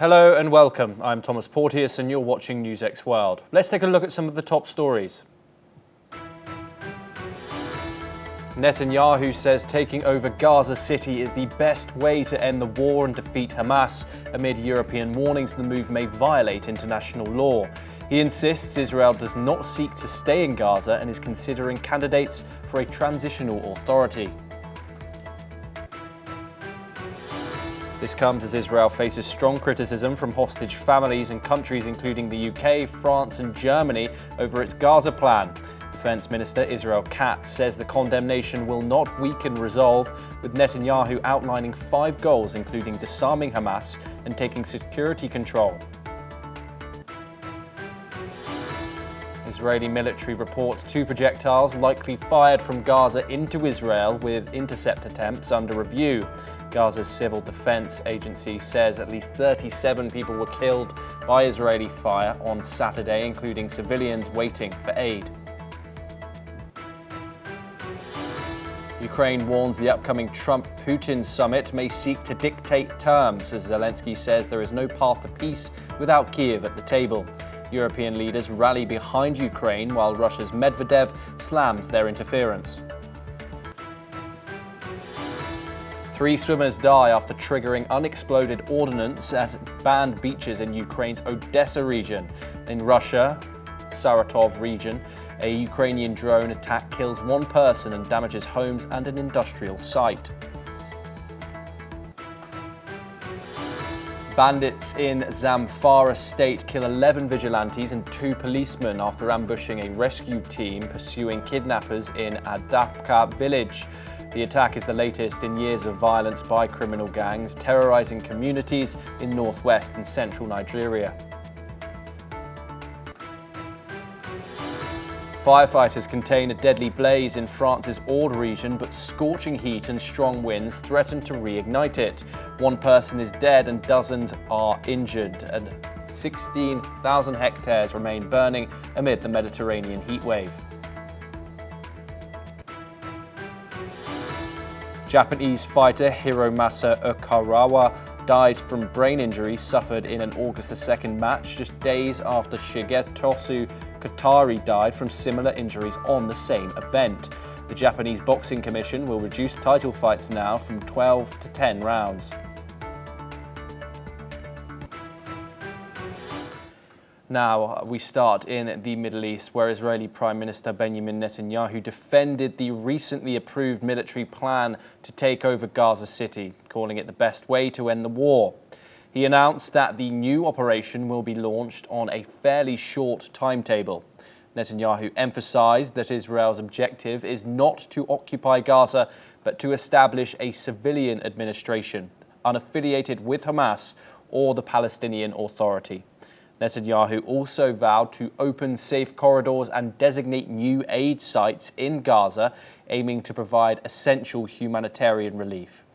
Hello and welcome. I'm Thomas Porteous and you're watching NewsX World. Let's take a look at some of the top stories. Netanyahu says taking over Gaza City is the best way to end the war and defeat Hamas, amid European warnings the move may violate international law. He insists Israel does not seek to stay in Gaza and is considering candidates for a transitional authority. This comes as Israel faces strong criticism from hostage families and countries including the UK, France and Germany over its Gaza plan. Defense Minister Israel Katz says the condemnation will not weaken resolve, with Netanyahu outlining 5 goals including disarming Hamas and taking security control. Israeli military reports 2 projectiles likely fired from Gaza into Israel, with intercept attempts under review. Gaza's civil defense agency says at least 37 people were killed by Israeli fire on Saturday, including civilians waiting for aid. Ukraine warns the upcoming Trump-Putin summit may seek to dictate terms, as Zelensky says there is no path to peace without Kyiv at the table. European leaders rally behind Ukraine while Russia's Medvedev slams their interference. 3 swimmers die after triggering unexploded ordnance at banned beaches in Ukraine's Odessa region. In Russia, Saratov region, a Ukrainian drone attack kills 1 person and damages homes and an industrial site. Bandits in Zamfara state kill 11 vigilantes and 2 policemen after ambushing a rescue team pursuing kidnappers in Adapka village. The attack is the latest in years of violence by criminal gangs, terrorizing communities in northwest and central Nigeria. Firefighters contain a deadly blaze in France's Aude region, but scorching heat and strong winds threaten to reignite it. 1 person is dead and dozens are injured, and 16,000 hectares remain burning amid the Mediterranean heatwave. Japanese fighter Hiromasa Okarawa dies from brain injuries suffered in an August 2nd match, just days after Shigetosu Katari died from similar injuries on the same event. The Japanese Boxing Commission will reduce title fights now from 12 to 10 rounds. Now we start in the Middle East, where Israeli Prime Minister Benjamin Netanyahu defended the recently approved military plan to take over Gaza City, calling it the best way to end the war. He announced that the new operation will be launched on a fairly short timetable. Netanyahu emphasized that Israel's objective is not to occupy Gaza, but to establish a civilian administration, unaffiliated with Hamas or the Palestinian Authority. Netanyahu also vowed to open safe corridors and designate new aid sites in Gaza, aiming to provide essential humanitarian relief.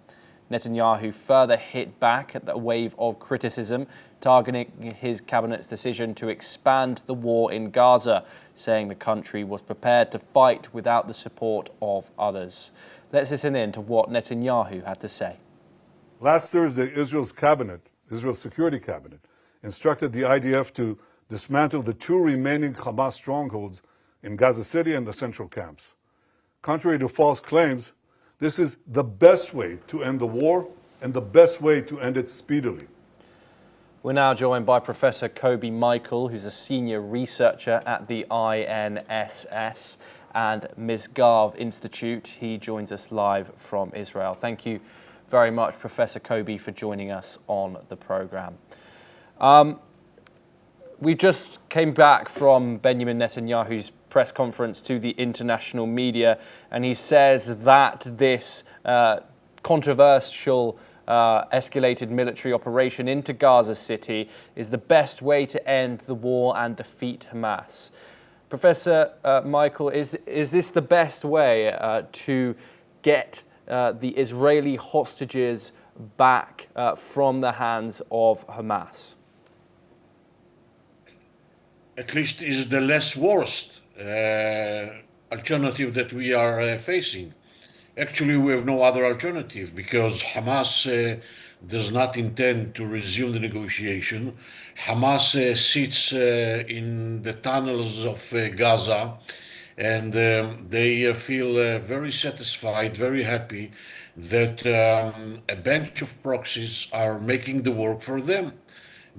Netanyahu further hit back at the wave of criticism, targeting his cabinet's decision to expand the war in Gaza, saying the country was prepared to fight without the support of others. Let's listen in to what Netanyahu had to say. Last Thursday, Israel's Security Cabinet, instructed the IDF to dismantle the 2 remaining Hamas strongholds in Gaza City and the central camps. Contrary to false claims, this is the best way to end the war and the best way to end it speedily. We're now joined by Professor Kobi Michael, who's a senior researcher at the INSS and Misgav Institute. He joins us live from Israel. Thank you very much, Professor Kobi, for joining us on the program. We just came back from Benjamin Netanyahu's press conference to the international media, and he says that this controversial escalated military operation into Gaza City is the best way to end the war and defeat Hamas. Professor Michael, is this the best way to get the Israeli hostages back from the hands of Hamas? At least is the less worst alternative that we are facing. Actually, we have no other alternative because Hamas does not intend to resume the negotiation. Hamas sits in the tunnels of Gaza, and they feel very satisfied, very happy that a bunch of proxies are making the work for them,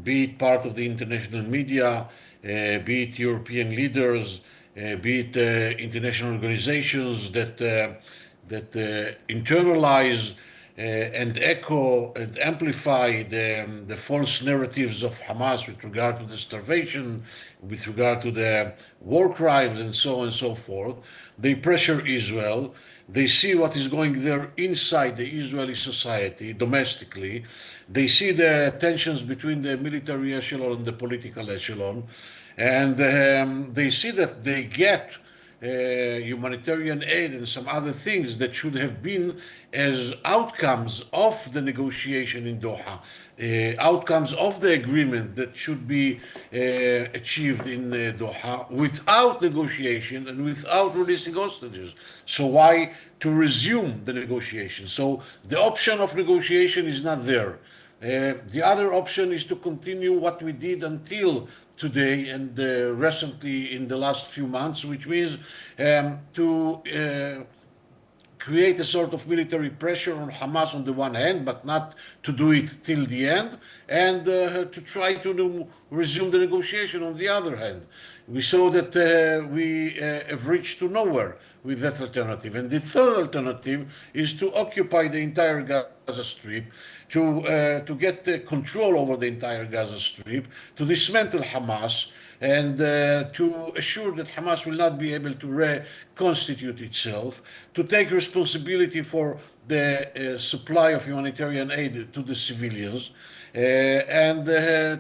be it part of the international media, be it European leaders, be it international organizations that internalize and echo and amplify the false narratives of Hamas with regard to the starvation, with regard to the war crimes, and so on and so forth. They pressure Israel. They see what is going there inside the Israeli society, domestically. They see the tensions between the military echelon and the political echelon. And they see that they get humanitarian aid and some other things that should have been as outcomes of the negotiation in Doha, outcomes of the agreement that should be achieved in Doha without negotiation and without releasing hostages. So why to resume the negotiation? So the option of negotiation is not there. The other option is to continue what we did until today and recently in the last few months, which means to create a sort of military pressure on Hamas on the one hand, but not to do it till the end, and to try to resume the negotiation on the other hand. We saw that we have reached to nowhere with that alternative. And the third alternative is to occupy the entire Gaza Strip, to get control over the entire Gaza Strip, to dismantle Hamas, and to assure that Hamas will not be able to reconstitute itself, to take responsibility for the supply of humanitarian aid to the civilians, and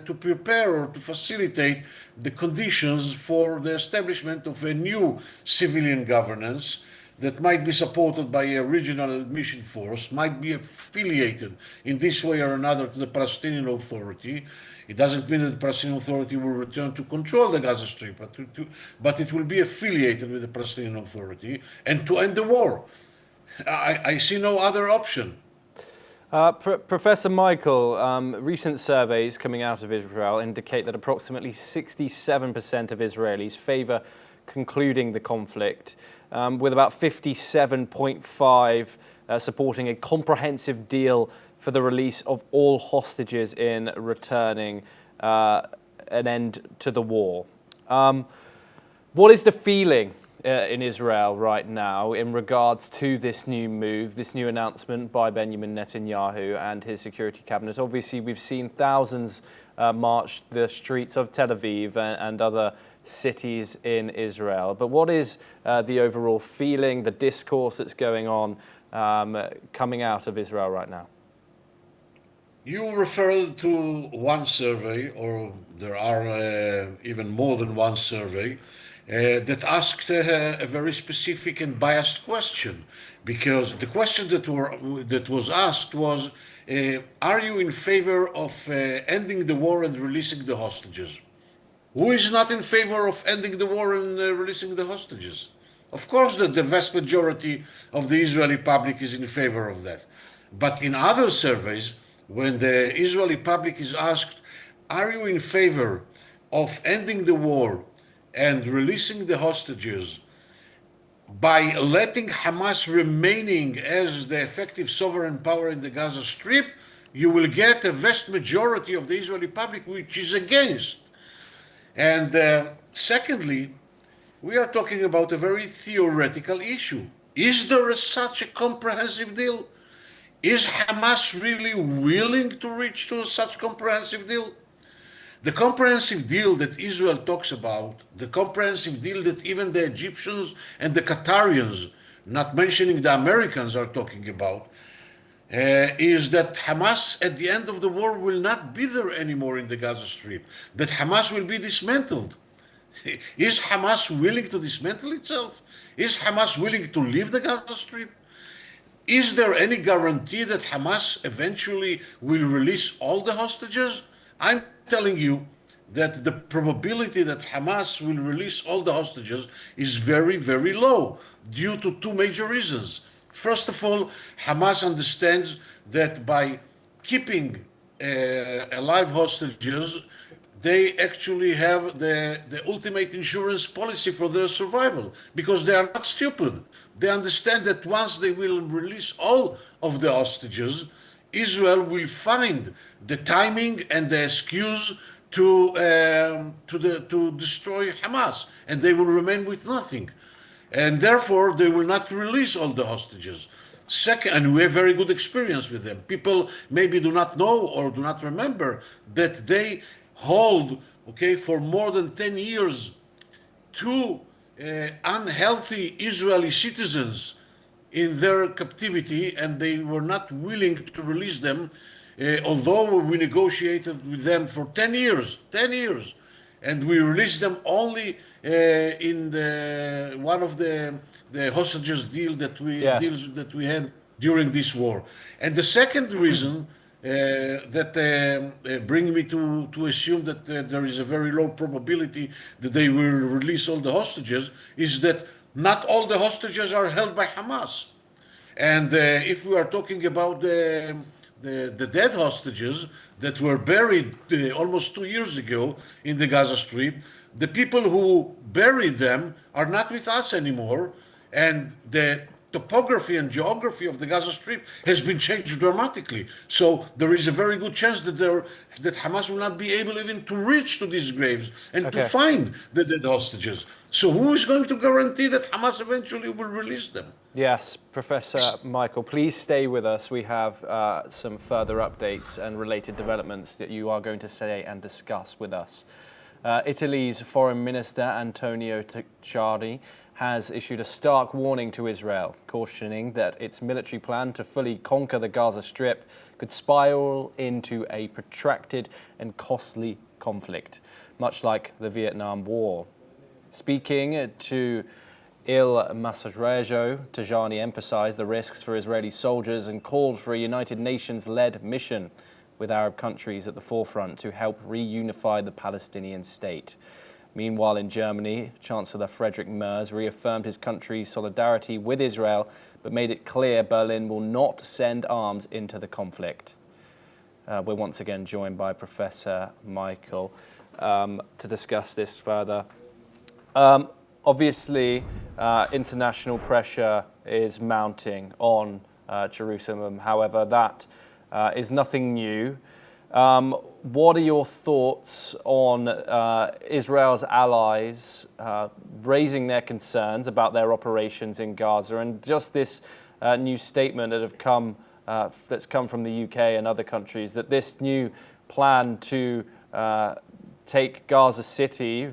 to prepare or to facilitate the conditions for the establishment of a new civilian governance that might be supported by a regional mission force, might be affiliated in this way or another to the Palestinian Authority. It doesn't mean that the Palestinian Authority will return to control the Gaza Strip, but it will be affiliated with the Palestinian Authority and to end the war. I see no other option. Professor Michael, recent surveys coming out of Israel indicate that approximately 67% of Israelis favour concluding the conflict, with about 57.5% supporting a comprehensive deal for the release of all hostages in returning an end to the war. What is the feeling in Israel right now in regards to this new move, this new announcement by Benjamin Netanyahu and his security cabinet? Obviously, we've seen thousands march the streets of Tel Aviv and other cities in Israel. But what is the overall feeling, the discourse that's going on coming out of Israel right now? You referred to one survey, or there are even more than one survey, that asked a very specific and biased question, because the question that was asked was, are you in favor of ending the war and releasing the hostages? Who is not in favor of ending the war and releasing the hostages? Of course, the vast majority of the Israeli public is in favor of that. But in other surveys, when the Israeli public is asked, are you in favor of ending the war and releasing the hostages by letting Hamas remaining as the effective sovereign power in the Gaza Strip, you will get a vast majority of the Israeli public which is against. And secondly, we are talking about a very theoretical issue. Is there such a comprehensive deal? Is Hamas really willing to reach to such comprehensive deal? The comprehensive deal that Israel talks about, the comprehensive deal that even the Egyptians and the Qatarians, not mentioning the Americans, are talking about, is that Hamas at the end of the war will not be there anymore in the Gaza Strip, that Hamas will be dismantled. Is Hamas willing to dismantle itself? Is Hamas willing to leave the Gaza Strip? Is there any guarantee that Hamas eventually will release all the hostages? I'm telling you that the probability that Hamas will release all the hostages is very, very low due to two major reasons. First of all, Hamas understands that by keeping alive hostages, they actually have the ultimate insurance policy for their survival, because they are not stupid. They understand that once they will release all of the hostages, Israel will find the timing and the excuse to destroy Hamas, and they will remain with nothing, and therefore they will not release all the hostages. Second, and we have very good experience with them. People maybe do not know or do not remember that they hold, okay, for more than 10 years, two unhealthy Israeli citizens in their captivity, and they were not willing to release them, although we negotiated with them for 10 years, 10 years, and we released them only in one of the hostages deals that we had during this war. And the second reason that bring me to assume that there is a very low probability that they will release all the hostages is that not all the hostages are held by Hamas. And if we are talking about the dead hostages that were buried almost 2 years ago in the Gaza Strip, the people who buried them are not with us anymore, and the topography and geography of the Gaza Strip has been changed dramatically. So there is a very good chance that Hamas will not be able even to reach to these graves and to find the dead hostages. So who is going to guarantee that Hamas eventually will release them? Yes, Professor Michael, please stay with us. We have some further updates and related developments that you are going to say and discuss with us. Italy's Foreign Minister Antonio Tajani has issued a stark warning to Israel, cautioning that its military plan to fully conquer the Gaza Strip could spiral into a protracted and costly conflict, much like the Vietnam War. Speaking to Il Messaggero, Tajani emphasized the risks for Israeli soldiers and called for a United Nations-led mission with Arab countries at the forefront to help reunify the Palestinian state. Meanwhile, in Germany, Chancellor Friedrich Merz reaffirmed his country's solidarity with Israel, but made it clear Berlin will not send arms into the conflict. We're once again joined by Professor Michael to discuss this further. Obviously, international pressure is mounting on Jerusalem. However, that is nothing new. What are your thoughts on Israel's allies raising their concerns about their operations in Gaza, and just this new statement that's come from the UK and other countries, that this new plan to take Gaza City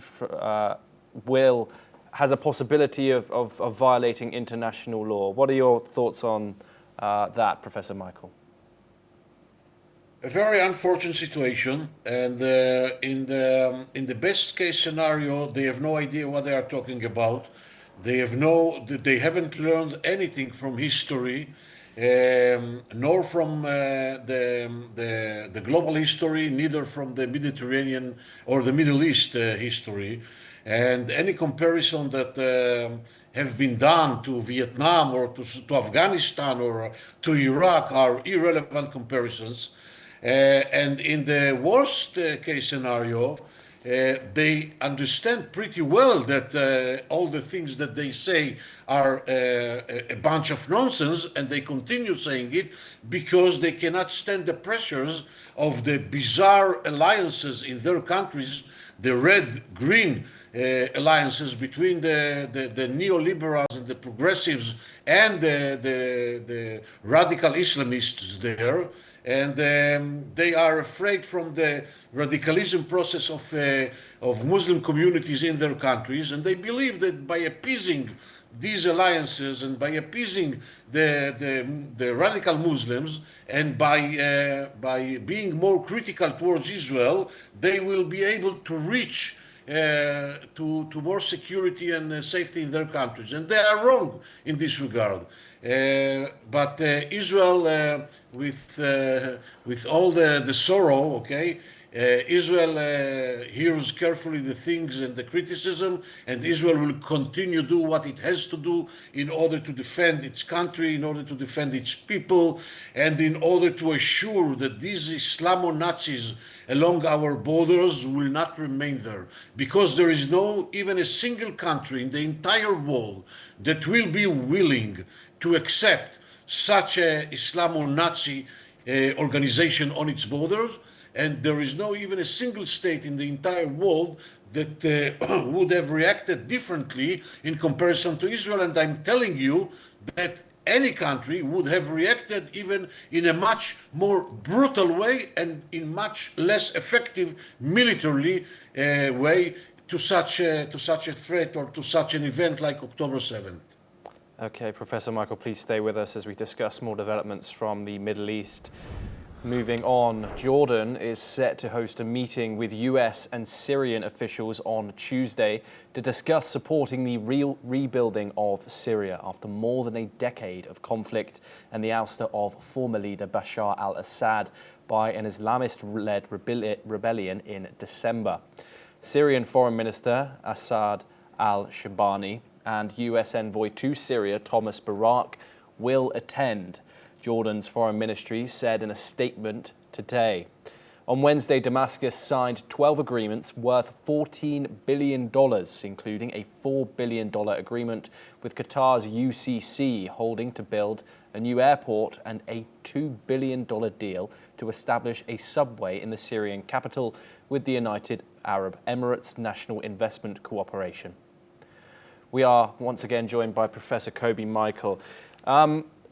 has a possibility of violating international law? What are your thoughts on that, Professor Michael? A very unfortunate situation, and in the best case scenario, they have no idea what they are talking about. They haven't learned anything from history, nor from the global history, neither from the Mediterranean or the Middle East history. And any comparison that have been done to Vietnam or to Afghanistan or to Iraq are irrelevant comparisons. And in the worst case scenario, they understand pretty well that all the things that they say are a bunch of nonsense, and they continue saying it because they cannot stand the pressures of the bizarre alliances in their countries, the red-green alliances between the neoliberals and the progressives and the radical Islamists there. And they are afraid from the radicalism process of Muslim communities in their countries, and they believe that by appeasing these alliances and by appeasing the radical Muslims and by being more critical towards Israel, they will be able to reach to more security and safety in their countries. And they are wrong in this regard. But Israel, with all the sorrow, okay, Israel hears carefully the things and the criticism, and Israel will continue to do what it has to do in order to defend its country, in order to defend its people, and in order to assure that these Islamo-Nazis along our borders will not remain there. Because there is no even a single country in the entire world that will be willing to accept such a Islamo-Nazi organization on its borders, and there is no even a single state in the entire world that would have reacted differently in comparison to Israel. And I'm telling you that any country would have reacted even in a much more brutal way and in much less effective militarily way to such a threat or to such an event like October 7th. Okay, Professor Michael, please stay with us as we discuss more developments from the Middle East. Moving on, Jordan is set to host a meeting with US and Syrian officials on Tuesday to discuss supporting the rebuilding of Syria after more than a decade of conflict and the ouster of former leader Bashar al-Assad by an Islamist-led rebellion in December. Syrian Foreign Minister Assad al-Shabani and US envoy to Syria Thomas Barak will attend, Jordan's foreign ministry said in a statement today. On Wednesday, Damascus signed 12 agreements worth $14 billion, including a $4 billion agreement with Qatar's UCC holding to build a new airport and a $2 billion deal to establish a subway in the Syrian capital with the United Arab Emirates National Investment Cooperation. We are once again joined by Professor Kobi Michael.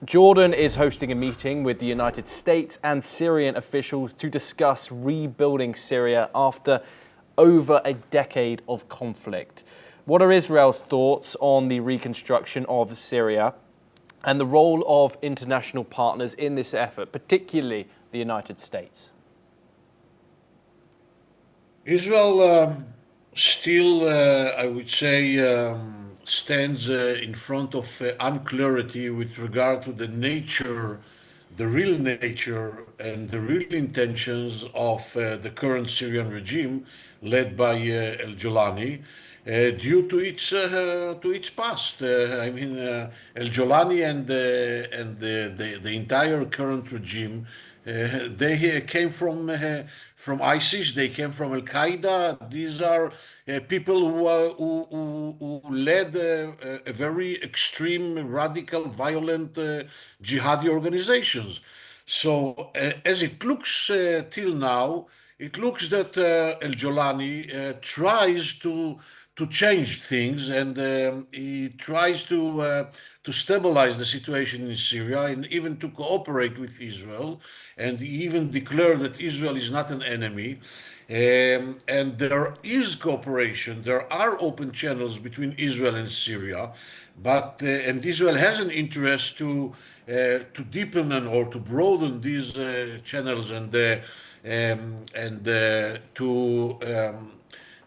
Jordan is hosting a meeting with the United States and Syrian officials to discuss rebuilding Syria after over a decade of conflict. What are Israel's thoughts on the reconstruction of Syria and the role of international partners in this effort, particularly the United States? Israel still, I would say, stands in front of unclarity with regard to the nature, the real nature and the real intentions of the current Syrian regime led by al-Jolani due to its past. Al-Jolani and the entire current regime, they came from ISIS, they came from Al Qaeda. These are people who led a very extreme, radical, violent jihadi organizations. So as it looks till now, it looks that al-Jolani tries to change things, and he tries to stabilize the situation in Syria and even to cooperate with Israel, and he even declared that Israel is not an enemy. And there is cooperation. There are open channels between Israel and Syria, but and Israel has an interest to deepen or to broaden these channels and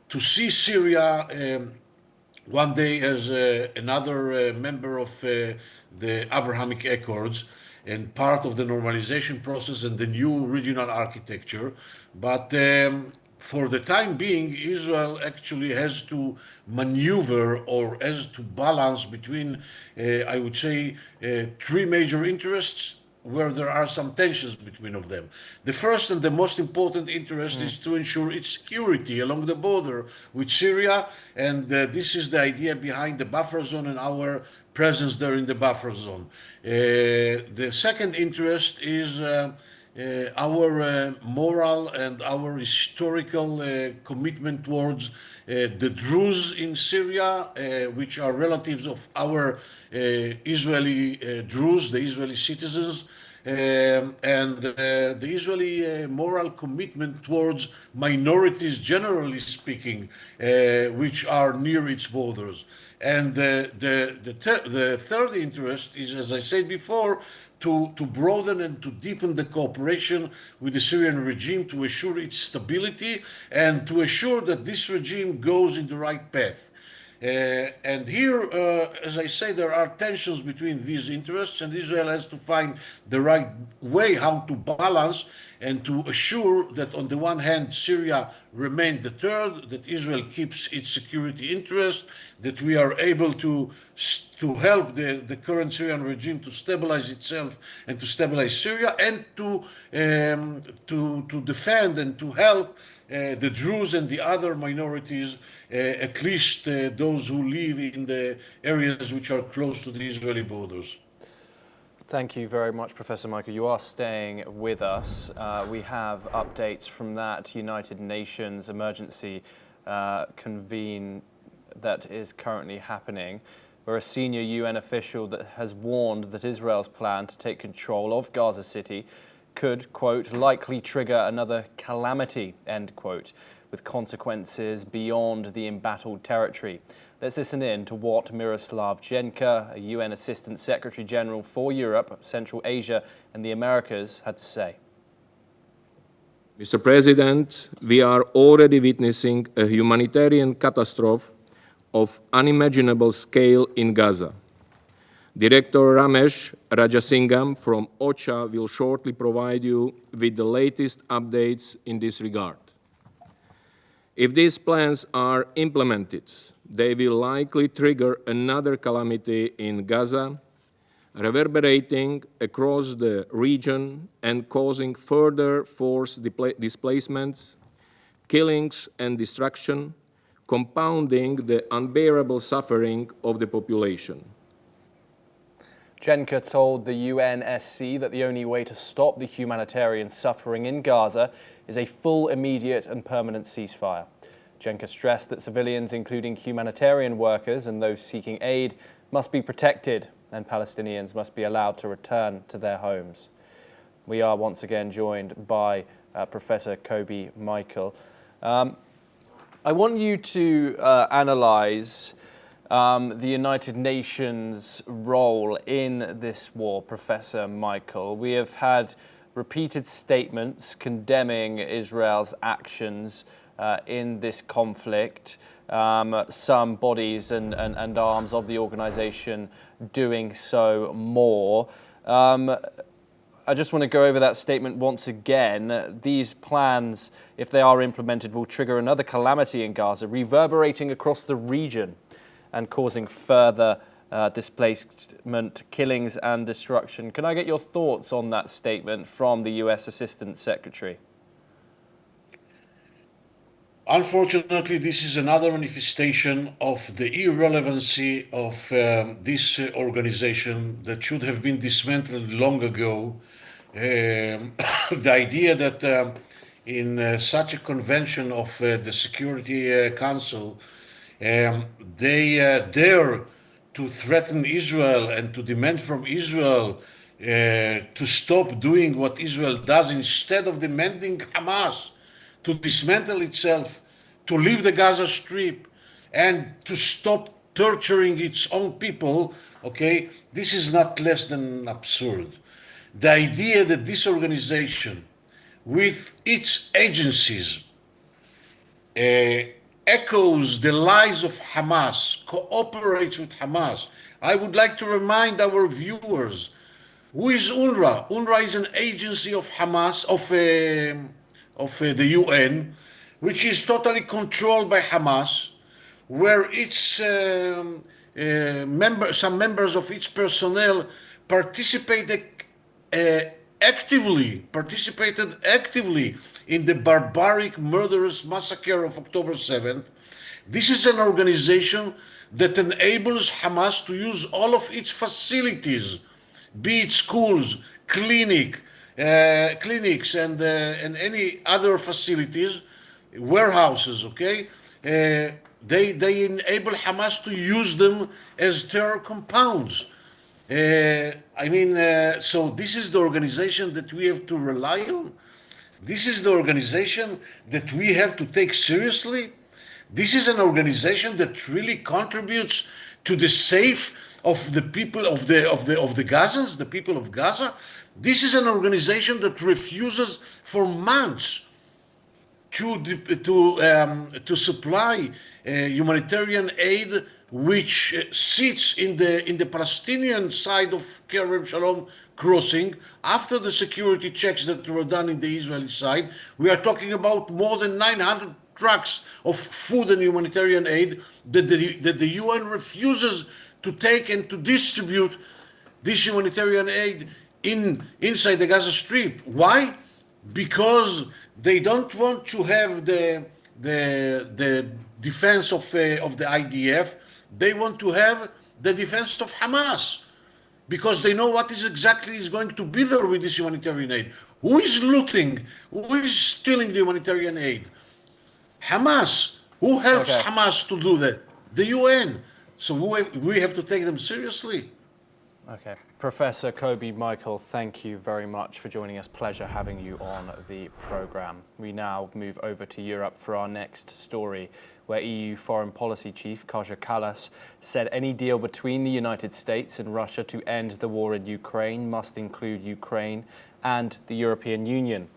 to see Syria one day as another member of the Abrahamic Accords and part of the normalization process and the new regional architecture. But for the time being, Israel actually has to maneuver or has to balance between, I would say, three major interests where there are some tensions between of them. The first and the most important interest is to ensure its security along the border with Syria, and this is the idea behind the buffer zone and our presence there in the buffer zone. The second interest is our moral and our historical commitment towards the Druze in Syria, which are relatives of our Israeli Druze, the Israeli citizens, and the Israeli moral commitment towards minorities, generally speaking, which are near its borders. And the third interest is, as I said before, to broaden and to deepen the cooperation with the Syrian regime to assure its stability and to assure that this regime goes in the right path. And here, as I say, there are tensions between these interests, and Israel has to find the right way how to balance and to assure that on the one hand, Syria remained deterred, that Israel keeps its security interest, that we are able to help the current Syrian regime to stabilize itself and to stabilize Syria, and to defend and to help the Druze and the other minorities, at least those who live in the areas which are close to the Israeli borders. Thank you very much, Professor Michael. You are staying with us. We have updates from that United Nations emergency convene that is currently happening, where a senior UN official that has warned that Israel's plan to take control of Gaza City could, quote, likely trigger another calamity, end quote, with consequences beyond the embattled territory. Let's listen in to what Miroslav Jenka, a UN Assistant Secretary General for Europe, Central Asia and the Americas, had to say. Mr. President, we are already witnessing a humanitarian catastrophe of unimaginable scale in Gaza. Director Ramesh Rajasingham from OCHA will shortly provide you with the latest updates in this regard. If these plans are implemented, they will likely trigger another calamity in Gaza, reverberating across the region and causing further forced displacements, killings, and destruction, compounding the unbearable suffering of the population. Jenka told the UNSC that the only way to stop the humanitarian suffering in Gaza is a full, immediate and permanent ceasefire. Jenka stressed that civilians, including humanitarian workers and those seeking aid, must be protected and Palestinians must be allowed to return to their homes. We are once again joined by Professor Kobi Michael. I want you to analyse the United Nations' role in this war, Professor Michael. We have had repeated statements condemning Israel's actions in this conflict, some bodies and arms of the organization doing so more. I just want to go over that statement once again. These plans, if they are implemented, will trigger another calamity in Gaza, reverberating across the region and causing further displacement, killings and destruction. Can I get your thoughts on that statement from the US Assistant Secretary? Unfortunately, this is another manifestation of the irrelevancy of this organization that should have been dismantled long ago. The idea that in such a convention of the Security Council, they dare to threaten Israel and to demand from Israel to stop doing what Israel does, instead of demanding Hamas to dismantle itself, to leave the Gaza Strip, and to stop torturing its own people, okay, this is not less than absurd. The idea that this organization, with its agencies, echoes the lies of Hamas, cooperates with Hamas. I would like to remind our viewers, who is UNRWA? UNRWA is an agency of Hamas, of the UN, which is totally controlled by Hamas, where its some members of its personnel participated actively in the barbaric, murderous massacre of October 7th. This is an organization that enables Hamas to use all of its facilities, be it schools, clinics, and any other facilities, warehouses, okay? They enable Hamas to use them as terror compounds. So this is the organization that we have to rely on. This is the organization that we have to take seriously. This is an organization that really contributes to the safe of the people of the Gazans, the people of Gaza. This is an organization that refuses for months to supply humanitarian aid, which sits in the Palestinian side of Kerem Shalom crossing, after the security checks that were done in the Israeli side, we are talking about more than 900 trucks of food and humanitarian aid that the UN refuses to take and to distribute this humanitarian aid inside the Gaza Strip. Why? Because they don't want to have the defense of the IDF. They want to have the defense of Hamas, because they know what exactly is going to be there with this humanitarian aid. Who is looting? Who is stealing the humanitarian aid? Hamas. Who helps Hamas to do that? The UN. So we have to take them seriously. Okay. Professor Kobi Michael, thank you very much for joining us. Pleasure having you on the programme. We now move over to Europe for our next story, where EU Foreign Policy Chief Kaja Kallas said any deal between the United States and Russia to end the war in Ukraine must include Ukraine and the European Union.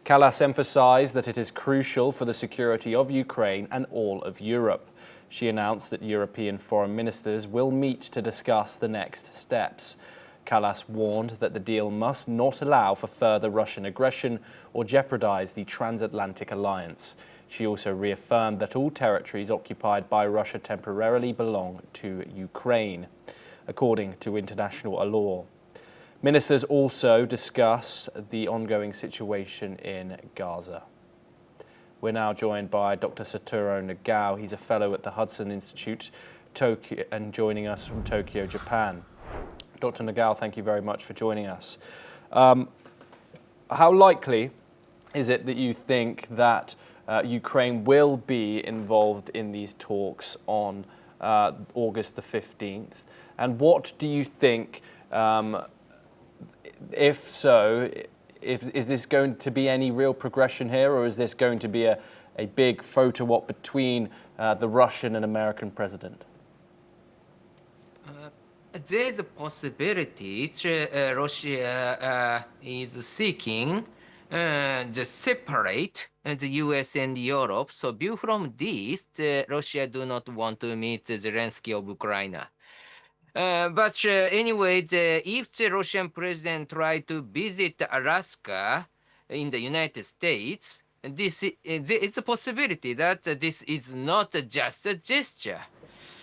Kallas emphasized that it is crucial for the security of Ukraine and all of Europe. She announced that European foreign ministers will meet to discuss the next steps. Kallas warned that the deal must not allow for further Russian aggression or jeopardize the transatlantic alliance. She also reaffirmed that all territories occupied by Russia temporarily belong to Ukraine, according to international law. Ministers also discussed the ongoing situation in Gaza. We're now joined by Dr. Satoru Nagao. He's a fellow at the Hudson Institute, Tokyo, and joining us from Tokyo, Japan. Dr. Nagao, thank you very much for joining us. How likely is it that you think that Ukraine will be involved in these talks on August the 15th? And what do you think, if so, is this going to be any real progression here, or is this going to be a big photo op between the Russian and American president? There is a possibility Russia is seeking the separate the US and Europe. So view from this, Russia do not want to meet Zelensky of Ukraine. But anyway, if the Russian president try to visit Alaska in the United States, it's a possibility that this is not just a gesture.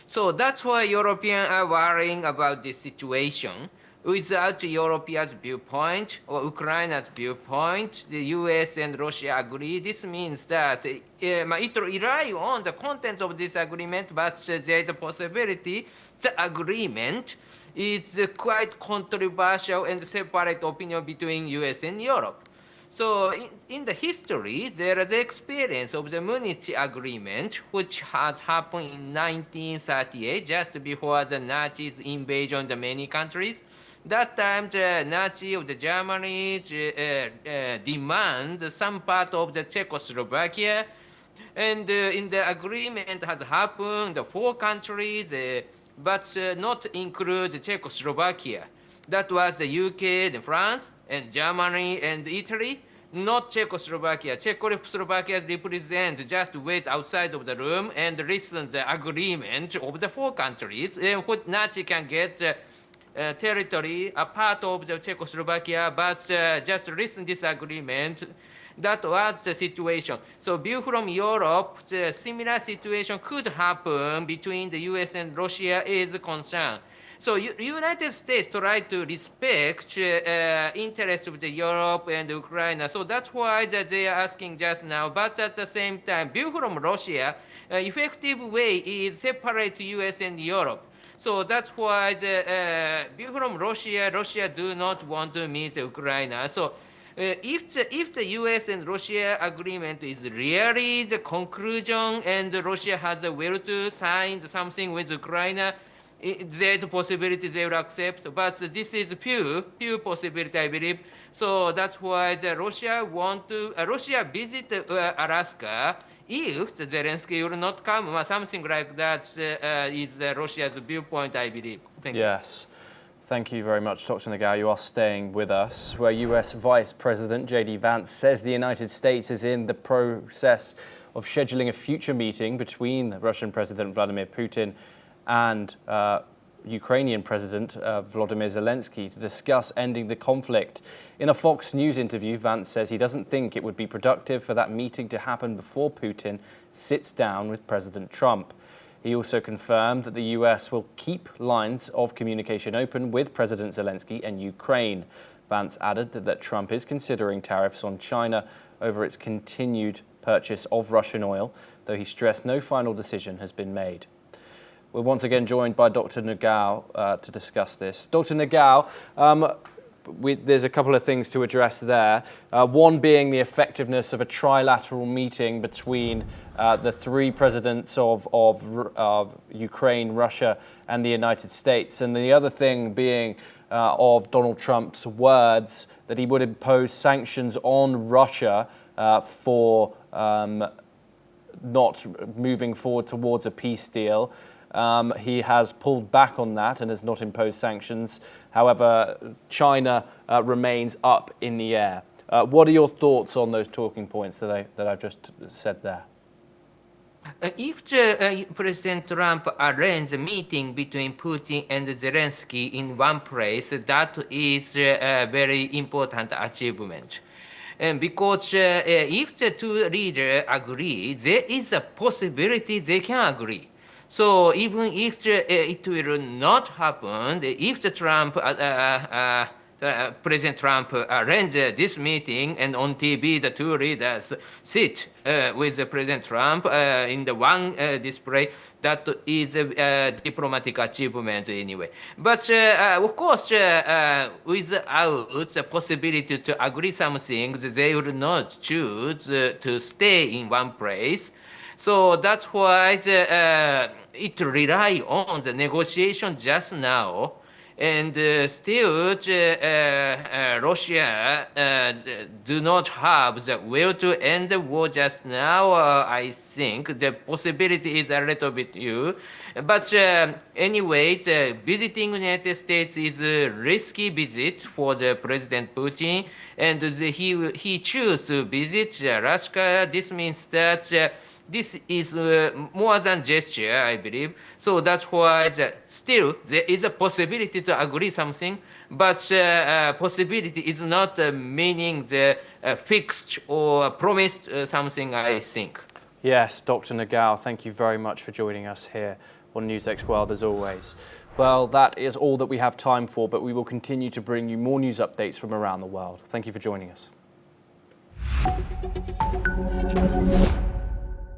So that's why Europeans are worrying about this situation. Without Europe's viewpoint or Ukraine's viewpoint, the US and Russia agree. This means that it relies on the contents of this agreement, but there is a possibility the agreement is quite controversial and separate opinion between US and Europe. So in the history, there is the experience of the Munich Agreement, which has happened in 1938, just before the Nazis' invasion of many countries. That time, the Nazi of the Germany demand some part of the Czechoslovakia, and in the agreement has happened, the 4 countries, but not include Czechoslovakia. That was the UK, the France, and Germany, and Italy, not Czechoslovakia. Czechoslovakia represent just wait outside of the room and listen the agreement of the 4 countries, and what Nazi can get territory, a part of the Czechoslovakia, but just listen this agreement. That was the situation. So view from Europe, the similar situation could happen between the US and Russia is a concern. So United States try to respect interests of the Europe and Ukraine. So that's why they are asking just now. But at the same time, view from Russia, effective way is separate US and Europe. So that's why the view from Russia do not want to meet Ukraine. So if the US and Russia agreement is really the conclusion and Russia has a will to sign something with Ukraine, there's a possibility they will accept, but this is few possibility, I believe. So that's why Russia visit Alaska. If Zelensky will not come, something like that is Russia's viewpoint, I believe. Thank you. Yes. Thank you very much, Dr. Nagao. You are staying with us, where US Vice President J.D. Vance says the United States is in the process of scheduling a future meeting between Russian President Vladimir Putin and Ukrainian President Volodymyr Zelensky to discuss ending the conflict. In a Fox News interview, Vance says he doesn't think it would be productive for that meeting to happen before Putin sits down with President Trump. He also confirmed that the US will keep lines of communication open with President Zelensky and Ukraine. Vance added that Trump is considering tariffs on China over its continued purchase of Russian oil, though he stressed no final decision has been made. We're once again joined by Dr. Nagao to discuss this. Dr. Nagao, there's a couple of things to address there. One being the effectiveness of a trilateral meeting between the three presidents of Ukraine, Russia, and the United States. And the other thing being of Donald Trump's words that he would impose sanctions on Russia for not moving forward towards a peace deal. He has pulled back on that and has not imposed sanctions. However, China remains up in the air. What are your thoughts on those talking points that I've just said there? If President Trump arranges a meeting between Putin and Zelensky in one place, that is a very important achievement. And because if the two leaders agree, there is a possibility they can agree. So even if it will not happen, if the President Trump arranges this meeting and on TV the two leaders sit with President Trump in the one display, that is a diplomatic achievement anyway. But of course, without the possibility to agree some things, they will not choose to stay in one place. So that's why it relies on the negotiation just now. And still, Russia do not have the will to end the war just now. I think the possibility is a little bit few. But anyway, visiting the United States is a risky visit for the President Putin. And he chose to visit Alaska. This means that this is more than gesture, I believe. So that's why still there is a possibility to agree something, but possibility is not meaning the fixed or promised something, I think. Yes, Dr. Nagao, thank you very much for joining us here on NewsX World as always. Well, that is all that we have time for, but we will continue to bring you more news updates from around the world. Thank you for joining us.